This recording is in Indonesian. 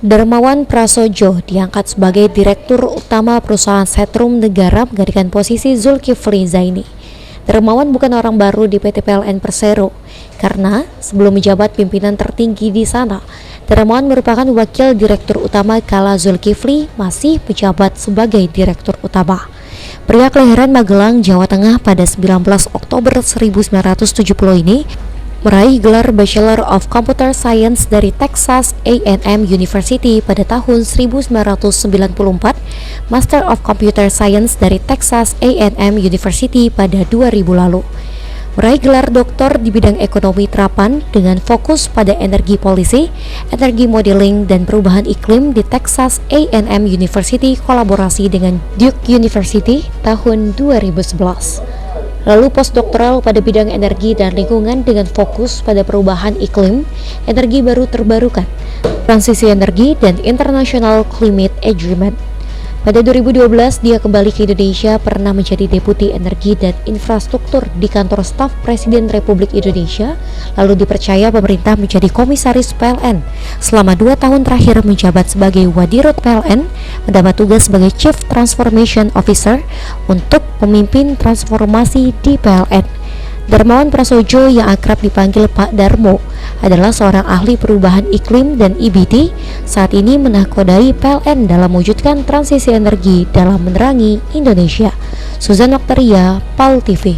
Darmawan Prasojo diangkat sebagai Direktur Utama Perusahaan Setrum Negara menggantikan posisi Zulkifli Zaini. Darmawan bukan orang baru di PT PLN Persero, karena sebelum menjabat pimpinan tertinggi di sana, Darmawan merupakan Wakil Direktur Utama kala Zulkifli masih menjabat sebagai Direktur Utama. Pria kelahiran Magelang, Jawa Tengah pada 19 Oktober 1970 ini meraih gelar Bachelor of Computer Science dari Texas A&M University pada tahun 1994, Master of Computer Science dari Texas A&M University pada 2000 lalu. Meraih gelar doktor di bidang ekonomi terapan dengan fokus pada energi policy, energi modeling, dan perubahan iklim di Texas A&M University kolaborasi dengan Duke University tahun 2011. Lalu postdoktoral pada bidang energi dan lingkungan dengan fokus pada perubahan iklim, energi baru terbarukan, transisi energi, dan International Climate Agreement. Pada 2012, dia kembali ke Indonesia, pernah menjadi Deputi Energi dan Infrastruktur di Kantor Staf Presiden Republik Indonesia, lalu dipercaya pemerintah menjadi Komisaris PLN. Selama 2 tahun terakhir menjabat sebagai Wadirut PLN, mendapat tugas sebagai Chief Transformation Officer untuk pemimpin transformasi di PLN. Darmawan Prasojo yang akrab dipanggil Pak Darmo adalah seorang ahli perubahan iklim dan IBT, saat ini menakodai PLN dalam mewujudkan transisi energi dalam menerangi Indonesia. Suzan Oktaria, PAL TV.